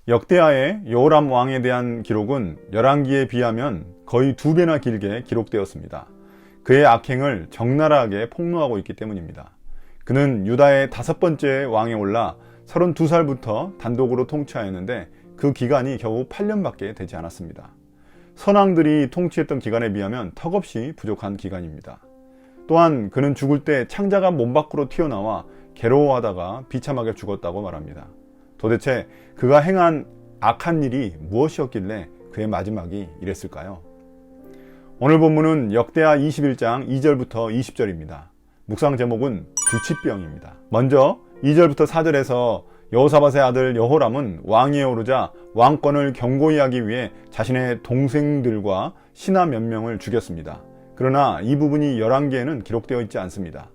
역대하의 여호람 왕에 대한 기록은 열왕기에 비하면 거의 2배나 길게 기록되었습니다. 그의 악행을 적나라하게 폭로하고 있기 때문입니다. 그는 유다의 5번째 왕에 올라 32살부터 단독으로 통치하였는데 그 기간이 겨우 8년밖에 되지 않았습니다. 선왕들이 통치했던 기간에 비하면 턱없이 부족한 기간입니다. 또한 그는 죽을 때 창자가 몸 밖으로 튀어나와 괴로워하다가 비참하게 죽었다고 말합니다. 도대체 그가 행한 악한 일이 무엇이었길래 그의 마지막이 이랬을까요? 오늘 본문은 역대하 21장 2절부터 20절입니다. 묵상 제목은 불치병입니다. 먼저 2절부터 4절에서 여호사밧의 아들 여호람은 왕위에 오르자 왕권을 견고히 하기 위해 자신의 동생들과 신하 몇 명을 죽였습니다. 그러나 이 부분이 열왕기에는 기록되어 있지 않습니다.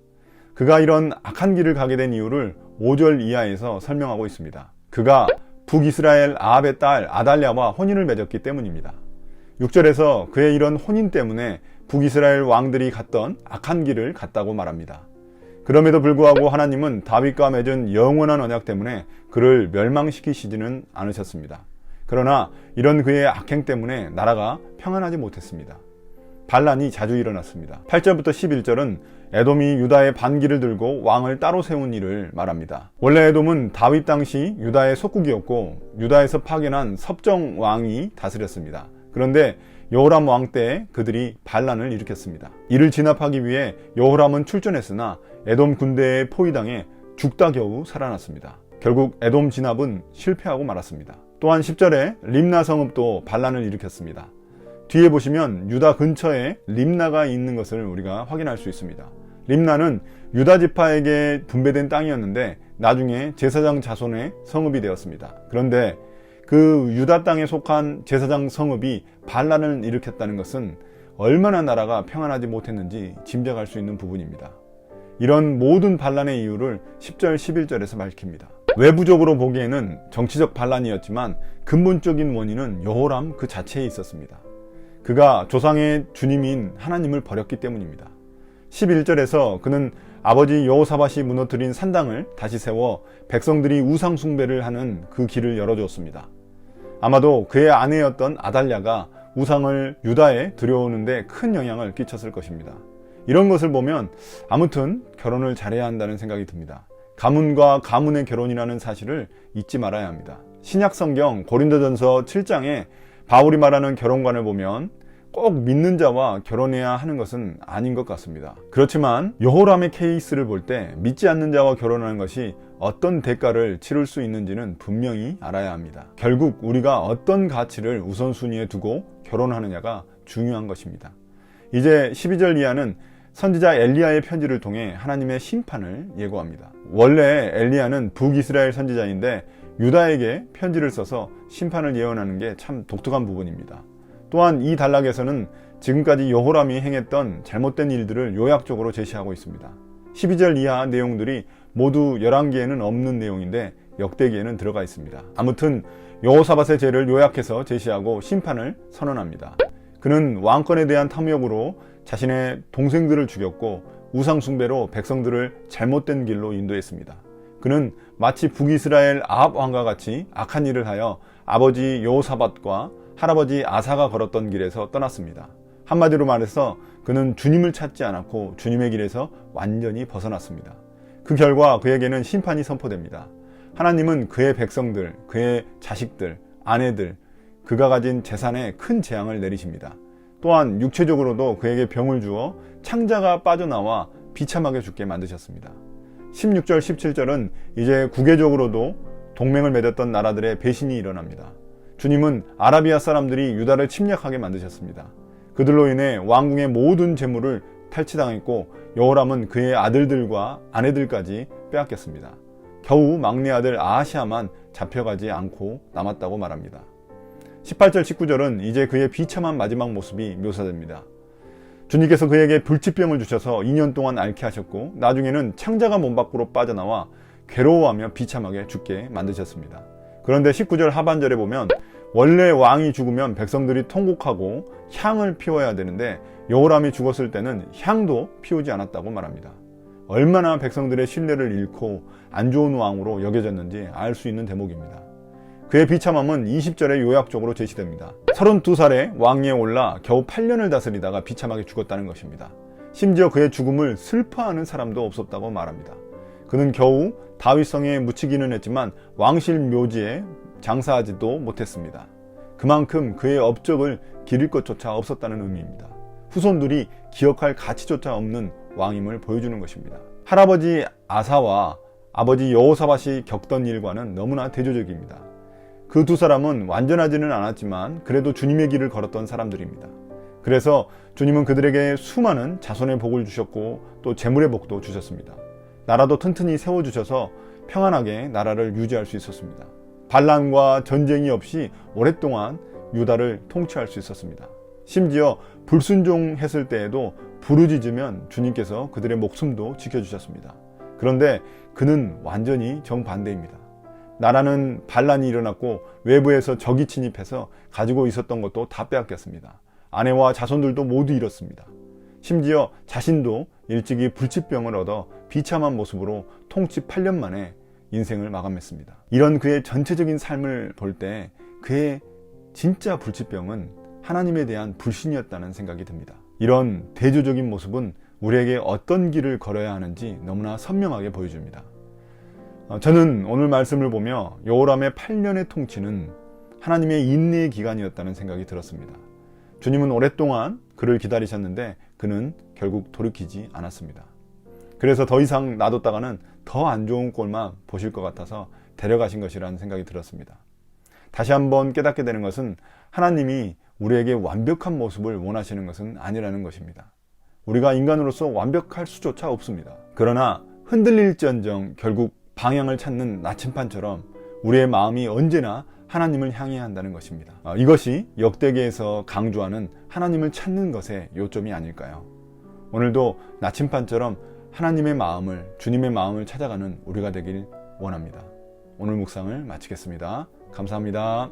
그가 이런 악한 길을 가게 된 이유를 5절 이하에서 설명하고 있습니다. 그가 북이스라엘 아합의 딸 아달랴와 혼인을 맺었기 때문입니다. 6절에서 그의 이런 혼인 때문에 북이스라엘 왕들이 갔던 악한 길을 갔다고 말합니다. 그럼에도 불구하고 하나님은 다윗과 맺은 영원한 언약 때문에 그를 멸망시키시지는 않으셨습니다. 그러나 이런 그의 악행 때문에 나라가 평안하지 못했습니다. 반란이 자주 일어났습니다. 8절부터 11절은 에돔이 유다의 반기를 들고 왕을 따로 세운 일을 말합니다. 원래 에돔은 다윗 당시 유다의 속국이었고 유다에서 파견한 섭정 왕이 다스렸습니다. 그런데 여호람 왕 때 그들이 반란을 일으켰습니다. 이를 진압하기 위해 여호람은 출전했으나 에돔 군대에 포위당해 죽다 겨우 살아났습니다. 결국 에돔 진압은 실패하고 말았습니다. 또한 10절에 림나 성읍도 반란을 일으켰습니다. 뒤에 보시면 유다 근처에 림나가 있는 것을 우리가 확인할 수 있습니다. 림나는 유다 지파에게 분배된 땅이었는데 나중에 제사장 자손의 성읍이 되었습니다. 그런데 그 유다 땅에 속한 제사장 성읍이 반란을 일으켰다는 것은 얼마나 나라가 평안하지 못했는지 짐작할 수 있는 부분입니다. 이런 모든 반란의 이유를 10절, 11절에서 밝힙니다. 외부적으로 보기에는 정치적 반란이었지만 근본적인 원인은 여호람 그 자체에 있었습니다. 그가 조상의 주님인 하나님을 버렸기 때문입니다. 11절에서 그는 아버지 여호사밧이 무너뜨린 산당을 다시 세워 백성들이 우상 숭배를 하는 그 길을 열어주었습니다. 아마도 그의 아내였던 아달랴가 우상을 유다에 들여오는데 큰 영향을 끼쳤을 것입니다. 이런 것을 보면 아무튼 결혼을 잘해야 한다는 생각이 듭니다. 가문과 가문의 결혼이라는 사실을 잊지 말아야 합니다. 신약성경 고린도전서 7장에 바울이 말하는 결혼관을 보면 꼭 믿는 자와 결혼해야 하는 것은 아닌 것 같습니다. 그렇지만 여호람의 케이스를 볼 때 믿지 않는 자와 결혼하는 것이 어떤 대가를 치를 수 있는지는 분명히 알아야 합니다. 결국 우리가 어떤 가치를 우선순위에 두고 결혼하느냐가 중요한 것입니다. 이제 12절 이하는 선지자 엘리야의 편지를 통해 하나님의 심판을 예고합니다. 원래 엘리야는 북이스라엘 선지자인데 유다에게 편지를 써서 심판을 예언하는 게 참 독특한 부분입니다. 또한 이 단락에서는 지금까지 여호람이 행했던 잘못된 일들을 요약적으로 제시하고 있습니다. 12절 이하 내용들이 모두 열왕기에는 없는 내용인데 역대기에는 들어가 있습니다. 아무튼 여호사밧의 죄를 요약해서 제시하고 심판을 선언합니다. 그는 왕권에 대한 탐욕으로 자신의 동생들을 죽였고 우상숭배로 백성들을 잘못된 길로 인도했습니다. 그는 마치 북이스라엘 아합 왕과 같이 악한 일을 하여 아버지 여호사밧과 할아버지 아사가 걸었던 길에서 떠났습니다. 한마디로 말해서 그는 주님을 찾지 않았고 주님의 길에서 완전히 벗어났습니다. 그 결과 그에게는 심판이 선포됩니다. 하나님은 그의 백성들, 그의 자식들, 아내들, 그가 가진 재산에 큰 재앙을 내리십니다. 또한 육체적으로도 그에게 병을 주어 창자가 빠져나와 비참하게 죽게 만드셨습니다. 16절, 17절은 이제 국외적으로도 동맹을 맺었던 나라들의 배신이 일어납니다. 주님은 아라비아 사람들이 유다를 침략하게 만드셨습니다. 그들로 인해 왕궁의 모든 재물을 탈취당했고 여호람은 그의 아들들과 아내들까지 빼앗겼습니다. 겨우 막내 아들 아하시아만 잡혀가지 않고 남았다고 말합니다. 18절 19절은 이제 그의 비참한 마지막 모습이 묘사됩니다. 주님께서 그에게 불치병을 주셔서 2년 동안 앓게 하셨고 나중에는 창자가 몸 밖으로 빠져나와 괴로워하며 비참하게 죽게 만드셨습니다. 그런데 19절 하반절에 보면 원래 왕이 죽으면 백성들이 통곡하고 향을 피워야 되는데 여호람이 죽었을 때는 향도 피우지 않았다고 말합니다. 얼마나 백성들의 신뢰를 잃고 안 좋은 왕으로 여겨졌는지 알 수 있는 대목입니다. 그의 비참함은 20절에 요약적으로 제시됩니다. 32살에 왕위에 올라 겨우 8년을 다스리다가 비참하게 죽었다는 것입니다. 심지어 그의 죽음을 슬퍼하는 사람도 없었다고 말합니다. 그는 겨우 다윗성에 묻히기는 했지만 왕실 묘지에 장사하지도 못했습니다. 그만큼 그의 업적을 기릴 것조차 없었다는 의미입니다. 후손들이 기억할 가치조차 없는 왕임을 보여주는 것입니다. 할아버지 아사와 아버지 여호사밧이 겪던 일과는 너무나 대조적입니다. 그 두 사람은 완전하지는 않았지만 그래도 주님의 길을 걸었던 사람들입니다. 그래서 주님은 그들에게 수많은 자손의 복을 주셨고 또 재물의 복도 주셨습니다. 나라도 튼튼히 세워주셔서 평안하게 나라를 유지할 수 있었습니다. 반란과 전쟁이 없이 오랫동안 유다를 통치할 수 있었습니다. 심지어 불순종했을 때에도 부르짖으면 주님께서 그들의 목숨도 지켜주셨습니다. 그런데 그는 완전히 정반대입니다. 나라는 반란이 일어났고 외부에서 적이 침입해서 가지고 있었던 것도 다 빼앗겼습니다. 아내와 자손들도 모두 잃었습니다. 심지어 자신도 일찍이 불치병을 얻어 비참한 모습으로 통치 8년 만에 인생을 마감했습니다. 이런 그의 전체적인 삶을 볼 때 그의 진짜 불치병은 하나님에 대한 불신이었다는 생각이 듭니다. 이런 대조적인 모습은 우리에게 어떤 길을 걸어야 하는지 너무나 선명하게 보여줍니다. 저는 오늘 말씀을 보며 여호람의 8년의 통치는 하나님의 인내의 기간이었다는 생각이 들었습니다. 주님은 오랫동안 그를 기다리셨는데 그는 결국 돌이키지 않았습니다. 그래서 더 이상 놔뒀다가는 더 안 좋은 꼴만 보실 것 같아서 데려가신 것이라는 생각이 들었습니다. 다시 한번 깨닫게 되는 것은 하나님이 우리에게 완벽한 모습을 원하시는 것은 아니라는 것입니다. 우리가 인간으로서 완벽할 수조차 없습니다. 그러나 흔들릴지언정 결국 방향을 찾는 나침반처럼 우리의 마음이 언제나 하나님을 향해야 한다는 것입니다. 이것이 역대기에서 강조하는 하나님을 찾는 것의 요점이 아닐까요? 오늘도 나침반처럼 하나님의 마음을, 주님의 마음을 찾아가는 우리가 되길 원합니다. 오늘 묵상을 마치겠습니다. 감사합니다.